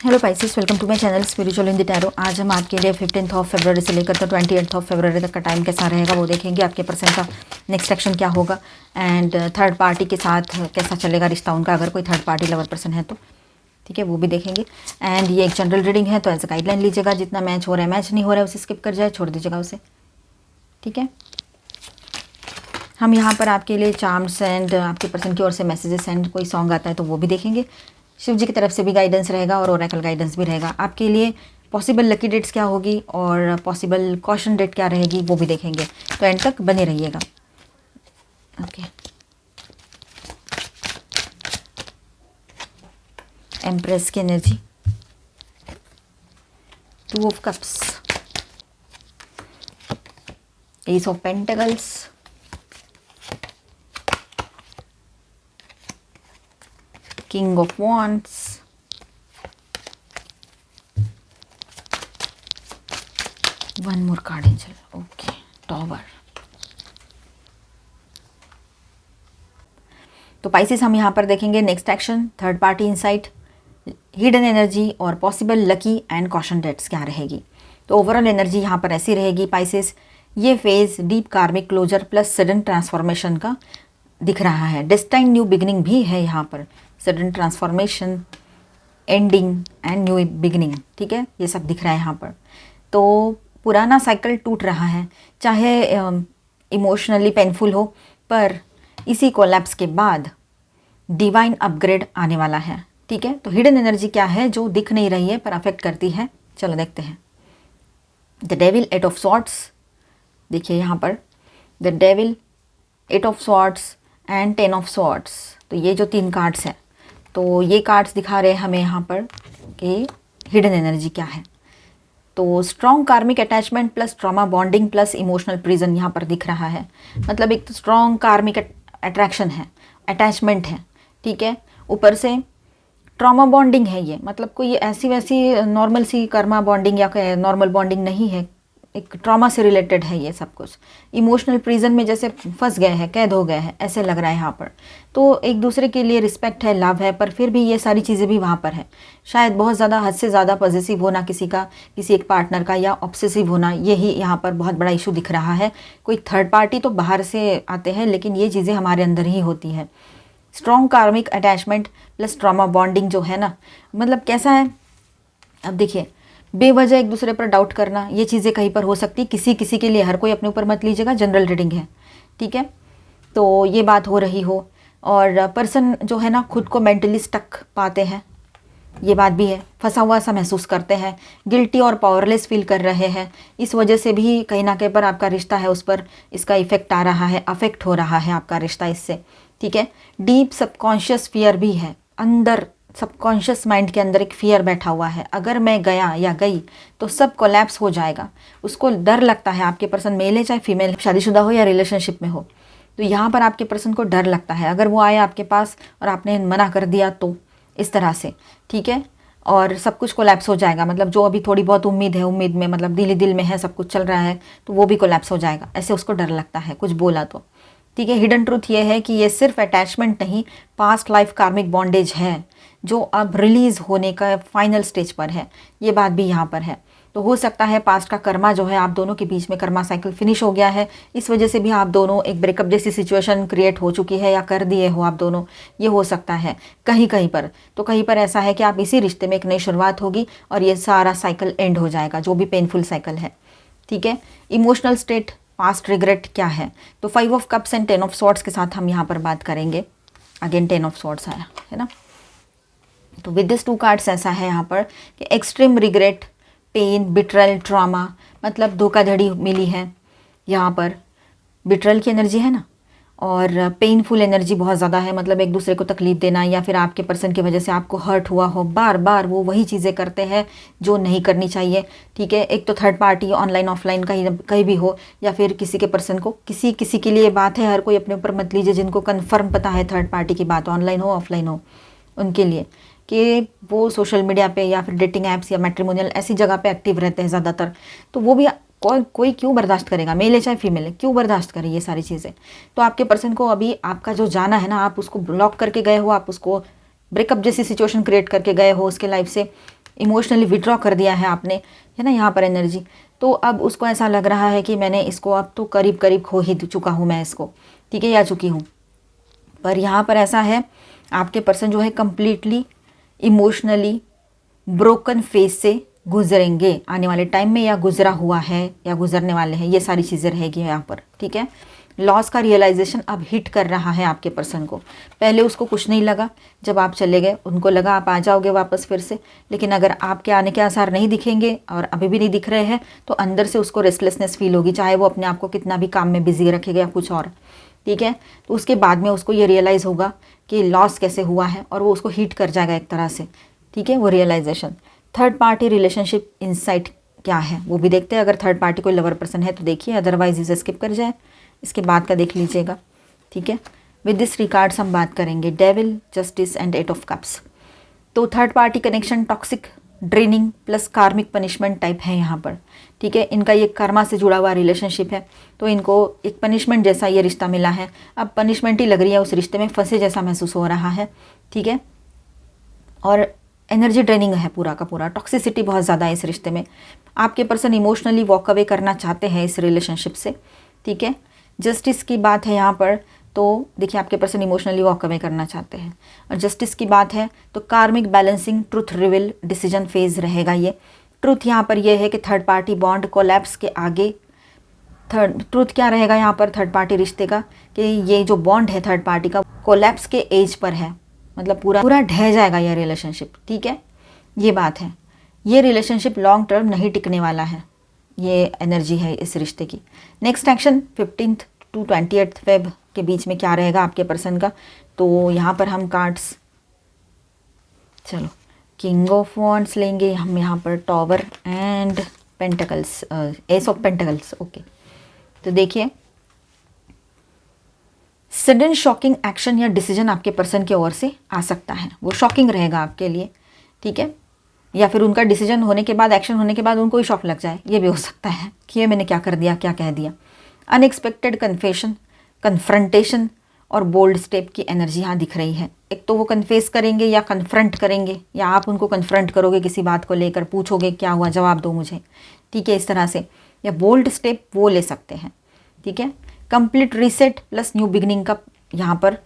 Hello Pisces, welcome to my channel spiritual in the tarot. आज हम आपके लिए 15 फरवरी से लेकर तो 28 फरवरी तक का टाइम कैसा रहेगा वो देखेंगे। आपके पर्सन का नेक्स्ट एक्शन क्या होगा एंड थर्ड पार्टी के साथ कैसा चलेगा रिश्ता उनका, अगर कोई थर्ड पार्टी लवर पर्सन है तो ठीक है, वो भी देखेंगे। एंड ये एक जनरल रीडिंग है तो एज अ गाइडलाइन लीजिएगा। जितना मैच हो रहा है, मैच नहीं हो रहा है उसे स्किप कर जाए, छोड़ दीजिएगा उसे, ठीक है। हम यहाँ पर आपके लिए चार्म्स एंड आपके पर्सन की ओर से मैसेजेस एंड कोई सॉन्ग आता है तो वो भी देखेंगे। शिव जी की तरफ से भी गाइडेंस रहेगा और ओरेकल गाइडेंस भी रहेगा। आपके लिए पॉसिबल लकी डेट्स क्या होगी और पॉसिबल कॉशन डेट क्या रहेगी वो भी देखेंगे, तो एंड तक बने रहिएगा। ओके, एम्प्रेस की energy, 2 of cups, ace of pentacles, king of wands, one more card angel, okay, tower. तो पाइसेस हम यहाँ पर देखेंगे next action, third party insight, hidden energy और possible lucky and caution dates क्या रहेगी। तो ओवरऑल एनर्जी यहाँ पर ऐसी रहेगी पाइसेस, ये फेज डीप कार्मिक क्लोजर प्लस सडन ट्रांसफॉर्मेशन का दिख रहा है। डेस्टाइन न्यू बिगिनिंग भी है यहाँ पर, sudden transformation, ending and new beginning, ठीक है, ये सब दिख रहा है यहाँ पर। तो पुराना साइकिल टूट रहा है, चाहे इमोशनली पेनफुल हो, पर इसी कोलैप्स के बाद डिवाइन अपग्रेड आने वाला है, ठीक है। तो हिडन एनर्जी क्या है जो दिख नहीं रही है पर अफेक्ट करती है, चलो देखते हैं। द डेविल, 8 ऑफ सॉर्ड्स, देखिए यहाँ पर the devil, 8 of swords and 10 of swords. तो ये जो 3 कार्ड्स हैं, तो ये कार्ड्स दिखा रहे हैं हमें यहाँ पर कि हिडन एनर्जी क्या है। तो स्ट्रॉन्ग कार्मिक attachment plus trauma bonding plus emotional prison यहाँ पर दिख रहा है। मतलब एक तो स्ट्रॉन्ग कार्मिक अट्रैक्शन है, अटैचमेंट है, ठीक है, ऊपर से ट्रॉमा बॉन्डिंग है। ये मतलब कोई ऐसी वैसी नॉर्मल सी कर्मा बॉन्डिंग या नॉर्मल बॉन्डिंग नहीं है, एक ट्रॉमा से रिलेटेड है ये सब कुछ। इमोशनल प्रिजन में जैसे फंस गए हैं, कैद हो गए हैं, ऐसे लग रहा है यहाँ पर। तो एक दूसरे के लिए रिस्पेक्ट है, लव है, पर फिर भी ये सारी चीज़ें भी वहाँ पर है। शायद बहुत ज़्यादा, हद से ज़्यादा पॉजेसिव होना किसी का, किसी एक पार्टनर का, या ऑब्सेसिव होना, यही यहाँ पर बहुत बड़ा इशू दिख रहा है। कोई थर्ड पार्टी तो बाहर से आते हैं लेकिन ये चीज़ें हमारे अंदर ही होती है। स्ट्रॉन्ग कार्मिक अटैचमेंट प्लस ट्रॉमा बॉन्डिंग जो है ना, मतलब कैसा है, अब देखिए, बेवजह एक दूसरे पर डाउट करना, ये चीज़ें कहीं पर हो सकती, किसी किसी के लिए, हर कोई अपने ऊपर मत लीजिएगा, जनरल रीडिंग है, ठीक है। तो ये बात हो रही हो, और पर्सन जो है ना खुद को मेंटली स्टक पाते हैं, ये बात भी है, फंसा हुआ सा महसूस करते हैं, गिल्टी और पावरलेस फील कर रहे हैं। इस वजह से भी कहीं ना कहीं पर आपका रिश्ता है उस पर इसका इफेक्ट आ रहा है, अफेक्ट हो रहा है आपका रिश्ता इससे, ठीक है। डीप सबकॉन्शियस फियर भी है अंदर, सबकॉन्शियस माइंड के अंदर एक फियर बैठा हुआ है, अगर मैं गया या गई तो सब कोलैप्स हो जाएगा। उसको डर लगता है, आपके पर्सन मेल है चाहे फीमेल, शादीशुदा हो या रिलेशनशिप में हो, तो यहाँ पर आपके पर्सन को डर लगता है अगर वो आए आपके पास और आपने मना कर दिया तो, इस तरह से, ठीक है, और सब कुछ कोलैप्स हो जाएगा। मतलब जो अभी थोड़ी बहुत उम्मीद है, उम्मीद में मतलब दिल ही दिल में है, सब कुछ चल रहा है, तो वो भी कोलैप्स हो जाएगा, ऐसे उसको डर लगता है कुछ बोला तो, ठीक है। हिडन ट्रूथ ये है कि ये सिर्फ अटैचमेंट नहीं, पास्ट लाइफ कार्मिक बॉन्डेज है जो अब रिलीज़ होने का फाइनल स्टेज पर है, ये बात भी यहाँ पर है। तो हो सकता है पास्ट का कर्मा जो है, आप दोनों के बीच में कर्मा साइकिल फिनिश हो गया है, इस वजह से भी आप दोनों एक ब्रेकअप जैसी सिचुएशन क्रिएट हो चुकी है या कर दिए हो आप दोनों, ये हो सकता है कहीं कहीं पर। तो कहीं पर ऐसा है कि आप इसी रिश्ते में एक नई शुरुआत होगी और ये सारा साइकिल एंड हो जाएगा, जो भी पेनफुल साइकिल है, ठीक है। इमोशनल स्टेट, पास्ट रिग्रेट क्या है, तो 5 of cups and 10 of swords के साथ हम यहाँ पर बात करेंगे। अगेन 10 ऑफ सॉर्ड्स आया है ना, तो विद दिस 2 कार्ड्स ऐसा है यहाँ पर कि एक्सट्रीम रिग्रेट, पेन, बिट्रल, ट्रॉमा, मतलब धोखाधड़ी मिली है यहाँ पर, बिट्रल की एनर्जी है ना, और पेनफुल एनर्जी बहुत ज़्यादा है, मतलब एक दूसरे को तकलीफ देना या फिर आपके पर्सन की वजह से आपको हर्ट हुआ हो, बार बार वो वही चीज़ें करते हैं जो नहीं करनी चाहिए, ठीक है। एक तो थर्ड पार्टी ऑनलाइन ऑफलाइन कहीं भी हो, या फिर किसी के पर्सन को, किसी किसी के लिए बात है, हर कोई अपने ऊपर मत लीजिए, जिनको कन्फर्म पता है थर्ड पार्टी की बात, ऑनलाइन हो ऑफलाइन हो, उनके लिए कि वो सोशल मीडिया पे या फिर डेटिंग ऐप्स या मैट्रिमोनियल ऐसी जगह पे एक्टिव रहते हैं ज़्यादातर, तो वो भी कोई क्यों बर्दाश्त करेगा, मेल है चाहे फीमेल है, क्यों बर्दाश्त करे ये सारी चीज़ें। तो आपके पर्सन को अभी आपका जो जाना है ना, आप उसको ब्लॉक करके गए हो, आप उसको ब्रेकअप जैसी सिचुएशन क्रिएट करके गए हो उसके लाइफ से, इमोशनली विड्रॉ कर दिया है आपने, है ना यहाँ पर एनर्जी। तो अब उसको ऐसा लग रहा है कि मैंने इसको अब तो करीब करीब खो ही चुका हूँ मैं इसको, ठीक है, या चुकी हूँ। पर यहाँ पर ऐसा है, आपके पर्सन जो है कंप्लीटली इमोशनली ब्रोकन फेज से गुजरेंगे आने वाले टाइम में, या गुजरा हुआ है या गुजरने वाले हैं, ये सारी चीज़ें रहेगी यहाँ पर, ठीक है। लॉस का रियलाइजेशन अब हिट कर रहा है आपके पर्सन को। पहले उसको कुछ नहीं लगा, जब आप चले गए उनको लगा आप आ जाओगे वापस फिर से, लेकिन अगर आपके आने के आसार नहीं दिखेंगे और अभी भी नहीं दिख रहे हैं तो अंदर से उसको रेस्टलेसनेस फील होगी, चाहे वो अपने आप को कितना भी काम में बिजी रखेगा या कुछ और, ठीक है। तो उसके बाद में उसको ये रियलाइज़ होगा कि लॉस कैसे हुआ है, और वो उसको हिट कर जाएगा एक तरह से, ठीक है, वो realization. Third party relationship insight क्या है वो भी देखते हैं। अगर थर्ड पार्टी कोई लवर पर्सन है तो देखिए, अदरवाइज इसे स्किप कर जाए, इसके बाद का देख लीजिएगा, ठीक है। विद दिस रिगार्ड्स हम बात करेंगे devil, justice and 8 of cups. तो third party connection toxic, draining plus karmic punishment type है यहाँ पर, ठीक है। इनका ये कर्मा से जुड़ा हुआ रिलेशनशिप है, तो इनको एक पनिशमेंट जैसा ये रिश्ता मिला है। अब पनिशमेंट ही लग रही है, उस रिश्ते में फंसे जैसा महसूस हो रहा है, ठीक है। और एनर्जी ड्रेनिंग है पूरा का पूरा, टॉक्सिसिटी बहुत ज़्यादा है इस रिश्ते में। आपके पर्सन इमोशनली वॉक अवे करना चाहते हैं इस रिलेशनशिप से, ठीक है। जस्टिस की बात है यहाँ पर, तो देखिए आपके पर्सन इमोशनली वॉक अवे करना चाहते हैं। और जस्टिस की बात है तो कार्मिक बैलेंसिंग, ट्रुथ रिविल, डिसीजन फेज रहेगा ये। ट्रुथ यहाँ पर ये है कि थर्ड पार्टी बॉन्ड कोलैप्स के आगे, ट्रुथ क्या रहेगा यहाँ पर थर्ड पार्टी रिश्ते का, कि ये जो बॉन्ड है थर्ड पार्टी का कोलैप्स के एज पर है, मतलब पूरा पूरा ढह जाएगा ये रिलेशनशिप, ठीक है, ये बात है। ये रिलेशनशिप लॉन्ग टर्म नहीं टिकने वाला है, ये एनर्जी है इस रिश्ते की। नेक्स्ट एक्शन 15 to 28 फेब के बीच में क्या रहेगा आपके पर्सन का, तो यहाँ पर हम कार्ड्स, चलो किंग ऑफ वॉन्ड्स लेंगे हम यहाँ पर, tower and pentacles, S of pentacles, okay. तो देखिए सडन शॉकिंग एक्शन या डिसीजन आपके पर्सन की ओर से आ सकता है, वो शॉकिंग रहेगा आपके लिए, ठीक है। या फिर उनका डिसीजन होने के बाद, एक्शन होने के बाद उनको ही शॉक लग जाए, ये भी हो सकता है कि ये मैंने क्या कर दिया, क्या कह दिया। अनएक्सपेक्टेड कन्फेशन, कन्फ्रंटेशन और बोल्ड स्टेप की एनर्जी यहाँ दिख रही है। एक तो वो कन्फेस करेंगे या कन्फ्रंट करेंगे, या आप उनको कन्फ्रंट करोगे किसी बात को लेकर, पूछोगे क्या हुआ, जवाब दो मुझे, ठीक है, इस तरह से। या बोल्ड स्टेप वो ले सकते हैं, ठीक है। Complete reset plus new beginning का यहाँ पर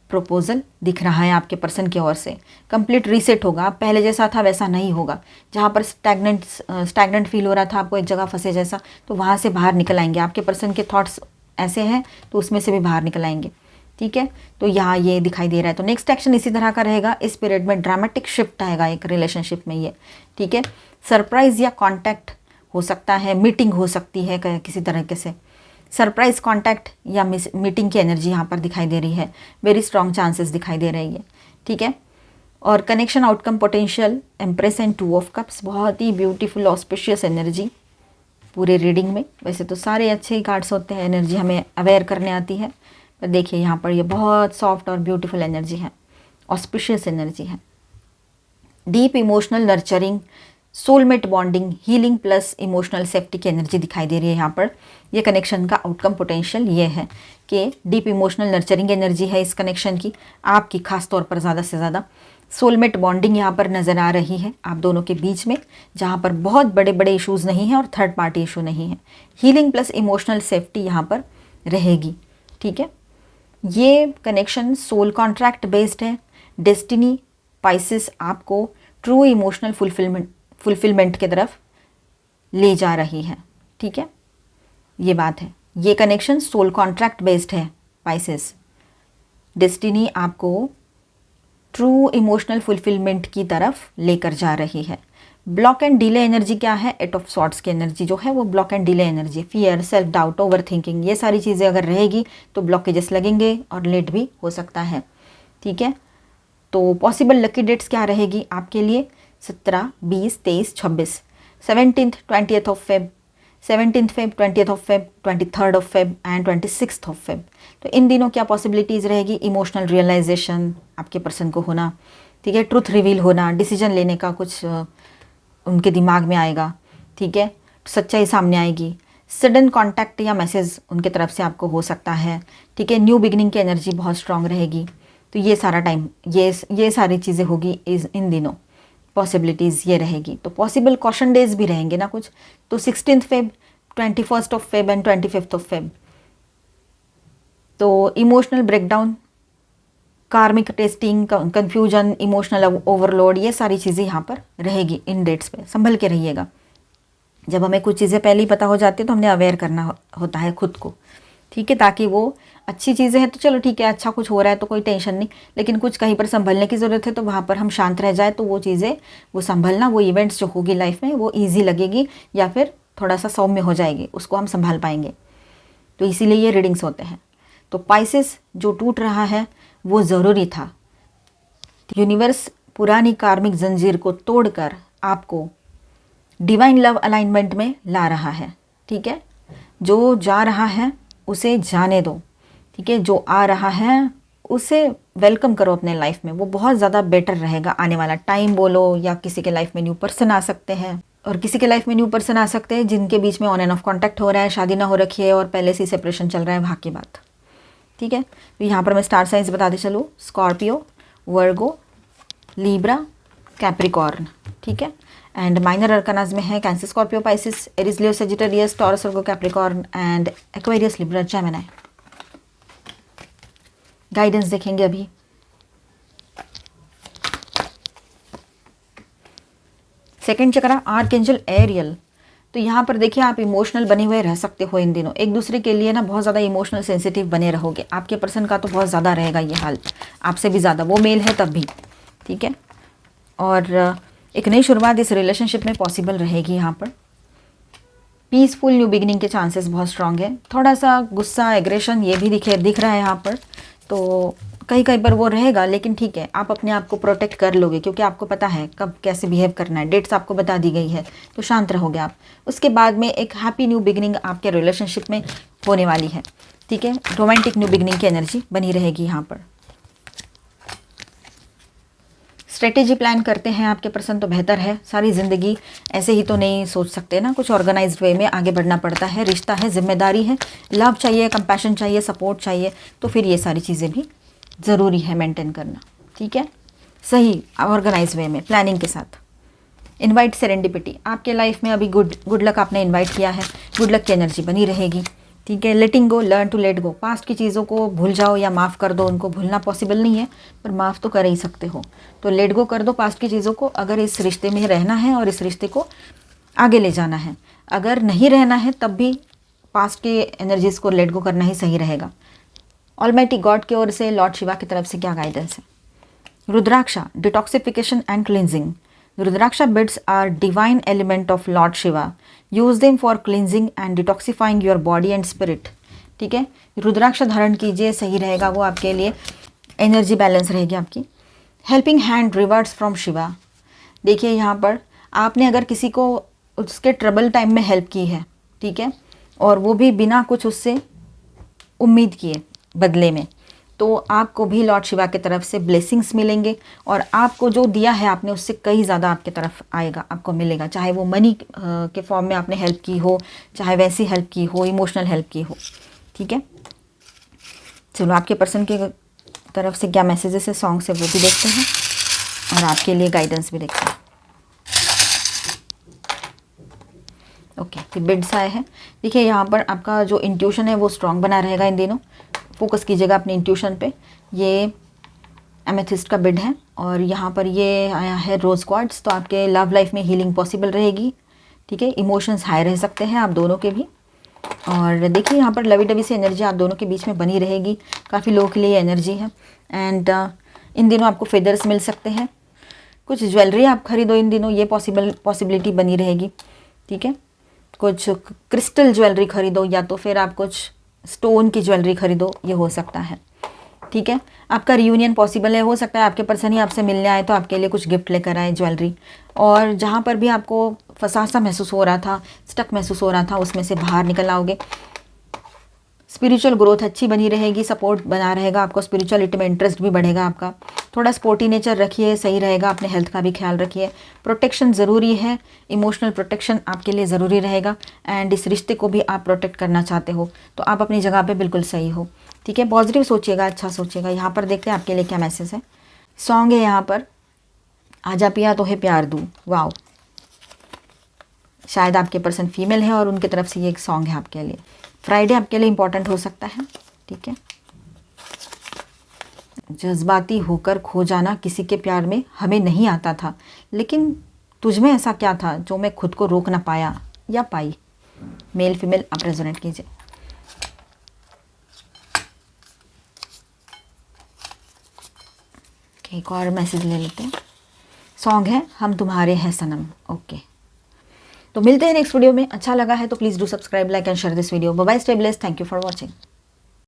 प्रपोजल दिख रहा है आपके पर्सन की ओर से। कंप्लीट रीसेट होगा, पहले जैसा था वैसा नहीं होगा। जहाँ पर स्टैग्नेंट फील हो रहा था आपको, एक जगह फंसे जैसा, तो वहाँ से बाहर निकल आएंगे। आपके पर्सन के थॉट्स ऐसे हैं तो उसमें से भी बाहर निकल आएंगे, ठीक है। तो यहाँ ये दिखाई दे रहा है। तो नेक्स्ट एक्शन इसी तरह का रहेगा। इस पीरियड में ड्रामेटिक शिफ्ट आएगा एक रिलेशनशिप में ये, ठीक है। सरप्राइज या कॉन्टैक्ट हो सकता है, मीटिंग हो सकती है किसी तरीके से। सरप्राइज कॉन्टैक्ट या मीटिंग की एनर्जी यहाँ पर दिखाई दे रही है, वेरी स्ट्रॉन्ग चांसेस दिखाई दे रही है, ठीक है। और connection outcome potential, empress and 2 of cups, बहुत ही ब्यूटीफुल ऑस्पिशियस एनर्जी पूरे रीडिंग में। वैसे तो सारे अच्छे ही कार्ड्स होते हैं, एनर्जी हमें अवेयर करने आती है, पर देखिए यहाँ पर ये बहुत सॉफ्ट और ब्यूटीफुल एनर्जी है, ऑस्पिशियस एनर्जी है। Deep emotional nurturing, soulmate bonding, healing plus emotional safety की एनर्जी दिखाई दे रही है यहाँ पर। ये कनेक्शन का आउटकम पोटेंशियल ये है कि डीप इमोशनल नर्चरिंग एनर्जी है इस कनेक्शन की, आपकी खास तौर पर ज़्यादा से ज़्यादा। सोलमेट बॉन्डिंग यहाँ पर नज़र आ रही है आप दोनों के बीच में, जहाँ पर बहुत बड़े बड़े इश्यूज़ नहीं हैं और थर्ड पार्टी इशू नहीं है। हीलिंग प्लस इमोशनल सेफ्टी यहाँ पर रहेगी, ठीक है। ये कनेक्शन सोल कॉन्ट्रैक्ट बेस्ड है। डेस्टिनी पाइसेस आपको ट्रू इमोशनल फुलफिलमेंट की तरफ ले जा रही है, ठीक है, ये बात है। ये कनेक्शन सोल कॉन्ट्रैक्ट बेस्ड है पाइसेस। डेस्टिनी आपको ट्रू इमोशनल फुलफिलमेंट की तरफ लेकर जा रही है। ब्लॉक एंड डिले एनर्जी क्या है, 8 ऑफ सॉर्ड्स की एनर्जी जो है वो block and delay energy, fear, self doubt, over thinking, ये सारी चीज़ें अगर रहेगी तो ब्लॉकेजेस लगेंगे और लेट भी हो सकता है, ठीक है। तो पॉसिबल लकी डेट्स क्या रहेगी आपके लिए, 17, 20, 23, 26, 17th, 20th of Feb, 17th Feb, 20th of Feb, 23rd of Feb and 26th of Feb. तो इन दिनों क्या पॉसिबिलिटीज़ रहेगी, इमोशनल रियलाइजेशन आपके पर्सन को होना, ठीक है, ट्रुथ रिवील होना, डिसीजन लेने का कुछ उनके दिमाग में आएगा, ठीक है, सच्चाई सामने आएगी। सडन कॉन्टैक्ट या मैसेज उनके तरफ से आपको हो सकता है, ठीक है। न्यू बिगनिंग की एनर्जी बहुत स्ट्रांग रहेगी। तो ये सारा टाइम, ये सारी चीज़ें होगी इन दिनों। पॉसिबिलिटीज़ ये रहेगी। तो पॉसिबल कॉशन डेज भी रहेंगे ना कुछ, तो 16 फेब, 21 फेब एंड 25 फेब। तो इमोशनल ब्रेकडाउन, कार्मिक टेस्टिंग, कन्फ्यूजन, इमोशनल ओवरलोड, ये सारी चीज़ें यहाँ पर रहेगी इन डेट्स पे। संभल के रहिएगा। जब हमें कुछ चीज़ें पहले ही पता हो जाती है तो हमने अवेयर करना होता है खुद को, ठीक है, ताकि वो अच्छी चीज़ें हैं तो चलो ठीक है, अच्छा कुछ हो रहा है तो कोई टेंशन नहीं, लेकिन कुछ कहीं पर संभलने की ज़रूरत है तो वहाँ पर हम शांत रह जाए तो वो चीज़ें, वो संभलना, वो इवेंट्स जो होगी लाइफ में वो ईजी लगेगी या फिर थोड़ा सा सौम्य हो जाएगी, उसको हम संभाल पाएंगे। तो इसीलिए ये रीडिंग्स होते हैं। तो पाइसेस जो टूट रहा है वो ज़रूरी था। यूनिवर्स पुरानी कार्मिक जंजीर को तोड़कर आपको डिवाइन लव अलाइनमेंट में ला रहा है, ठीक है। जो जा रहा है उसे जाने दो, ठीक है। जो आ रहा है उसे वेलकम करो अपने लाइफ में, वो बहुत ज़्यादा बेटर रहेगा आने वाला टाइम बोलो, या किसी के लाइफ में न्यू पर्सन आ सकते हैं, और किसी के लाइफ में न्यू पर्सन आ सकते हैं जिनके बीच में ऑन एंड ऑफ कॉन्टैक्ट हो रहा है, शादी ना हो रखी है और पहले से ही सेपरेशन चल रहा है, वहाँ की बात, ठीक है। तो यहाँ पर मैं स्टार साइंस बताते चलूँ, स्कॉर्पियो, वर्गो, लीब्रा, कैप्रिकॉर्न, ठीक है। एंड माइनर अरकानाज में है cancer, Scorpio, Pisces, Aries, Leo, Sagittarius, taurus, Virgo, Capricorn and Aquarius, Libra, Gemini. Guidance देखेंगे अभी। सेकंड चक्रा आर्कएंजल एरियल। तो यहाँ पर देखिए आप इमोशनल बने हुए रह सकते हो इन दिनों, एक दूसरे के लिए ना बहुत ज़्यादा इमोशनल सेंसिटिव बने रहोगे। आपके पर्सन का तो बहुत ज़्यादा रहेगा ये हाल, आपसे भी ज़्यादा, वो मेल है तब भी, ठीक है। और एक नई शुरुआत इस रिलेशनशिप में पॉसिबल रहेगी। यहाँ पर पीसफुल न्यू बिगिनिंग के चांसेस बहुत स्ट्रांग है। थोड़ा सा गुस्सा, एग्रेशन ये भी दिख रहा है यहाँ पर, तो कहीं कहीं पर वो रहेगा, लेकिन ठीक है, आप अपने आप को प्रोटेक्ट कर लोगे क्योंकि आपको पता है कब कैसे बिहेव करना है, डेट्स आपको बता दी गई है, तो शांत रहोगे आप। उसके बाद में एक हैप्पी न्यू बिगिनिंग आपके रिलेशनशिप में होने वाली है, ठीक है। रोमांटिक न्यू बिगिनिंग की एनर्जी बनी रहेगी यहाँ पर। स्ट्रेटेजी प्लान करते हैं आपके पर्सन तो बेहतर है। सारी ज़िंदगी ऐसे ही तो नहीं सोच सकते ना, कुछ ऑर्गेनाइज्ड वे में आगे बढ़ना पड़ता है। रिश्ता है, जिम्मेदारी है, लव चाहिए, कंपैशन चाहिए, सपोर्ट चाहिए, तो फिर ये सारी चीज़ें भी ज़रूरी है मेंटेन करना, ठीक है, सही ऑर्गेनाइज वे में, प्लानिंग के साथ। इनवाइट सेरेंडिपिटी, आपके लाइफ में अभी गुड लक आपने इनवाइट किया है, गुड लक की एनर्जी बनी रहेगी, ठीक है। Letting go, learn to let go, past की चीज़ों को भूल जाओ या माफ़ कर दो। उनको भूलना पॉसिबल नहीं है पर माफ़ तो कर ही सकते हो, तो लेट गो कर दो पास्ट की चीज़ों को, अगर इस रिश्ते में रहना है और इस रिश्ते को आगे ले जाना है। अगर नहीं रहना है तब भी पास्ट की एनर्जीज़ को लेट गो करना ही सही रहेगा। ऑलमाइटी गॉड की ओर से, लॉर्ड शिवा की तरफ से क्या गाइडेंस है? Rudraksha, detoxification and cleansing. Rudraksha beads are divine element of Lord Shiva. Use them for cleansing and detoxifying your body and spirit. ठीक है, रुद्राक्ष धारण कीजिए, सही रहेगा वो आपके लिए, एनर्जी बैलेंस रहेगी आपकी। Helping hand, reverts from Shiva. देखिए यहाँ पर आपने अगर किसी को उसके ट्रबल टाइम में हेल्प की है, ठीक है, और वो भी बिना कुछ उससे उम्मीद किए बदले में, तो आपको भी लॉर्ड शिवा की तरफ से ब्लेसिंग्स मिलेंगे और आपको जो दिया है आपने उससे कई ज़्यादा आपके तरफ आएगा, आपको मिलेगा। चाहे वो मनी के फॉर्म में आपने हेल्प की हो, चाहे वैसी हेल्प की हो, इमोशनल हेल्प की हो, ठीक है। चलो आपके पर्सन की तरफ से क्या मैसेजेस है सॉन्ग से वो भी देखते हैं और आपके लिए गाइडेंस भी देखते हैं। ओके, फिर बिड्स आए हैं। देखिए यहाँ पर आपका जो इंट्यूशन है वो स्ट्रांग बना रहेगा इन दिनों, फोकस कीजिएगा अपने इंट्यूशन पे। ये एमेथिस्ट का बिड है और यहाँ पर ये आया है रोज क्वार्ट्स, तो आपके लव लाइफ में हीलिंग पॉसिबल रहेगी, ठीक है। इमोशंस हाई रह सकते हैं आप दोनों के भी, और देखिए यहाँ पर लवी डवी से एनर्जी आप दोनों के बीच में बनी रहेगी, काफ़ी लोगों के लिए एनर्जी है। एंड इन दिनों आपको फेदर्स मिल सकते हैं, कुछ ज्वेलरी आप खरीदो इन दिनों, ये पॉसिबिलिटी बनी रहेगी, ठीक है। कुछ क्रिस्टल ज्वेलरी खरीदो या तो फिर आप कुछ स्टोन की ज्वेलरी खरीदो, ये हो सकता है, ठीक है। आपका रियूनियन पॉसिबल है, हो सकता है आपके पर्सन ही आपसे मिलने आए तो आपके लिए कुछ गिफ्ट लेकर आए ज्वेलरी, और जहाँ पर भी आपको फंसा सा महसूस हो रहा था, स्टक महसूस हो रहा था, उसमें से बाहर निकल आओगे। स्पिरिचुअल ग्रोथ अच्छी बनी रहेगी, सपोर्ट बना रहेगा आपको, स्पिरिचुअलिटी में इंटरेस्ट भी बढ़ेगा आपका। थोड़ा स्पोर्टी नेचर रखिए, सही रहेगा, अपने हेल्थ का भी ख्याल रखिए। प्रोटेक्शन ज़रूरी है, इमोशनल प्रोटेक्शन आपके लिए ज़रूरी रहेगा, एंड इस रिश्ते को भी आप प्रोटेक्ट करना चाहते हो तो आप अपनी जगह पे बिल्कुल सही हो, ठीक है। पॉजिटिव सोचिएगा, अच्छा सोचिएगा। यहाँ पर देखते हैं आपके लिए क्या मैसेज है। सॉन्ग है यहाँ पर आजा पिया तो है प्यार दूँ, वाओ, शायद आपके पर्सन फीमेल है और उनकी तरफ से ये एक सॉन्ग है आपके लिए। फ्राइडे आपके लिए इम्पोर्टेंट हो सकता है, ठीक है। जज्बाती होकर खो जाना किसी के प्यार में हमें नहीं आता था, लेकिन तुझ में ऐसा क्या था जो मैं खुद को रोक ना पाया या पाई। मेल फीमेल आप रेजोनेट कीजिए। एक और मैसेज ले लेते हैं। सॉन्ग है हम तुम्हारे हैं सनम, ओके। तो मिलते हैं नेक्स्ट वीडियो में। अच्छा लगा है तो please do subscribe, like and share this video. Bye bye, stay blessed, thank you for watching.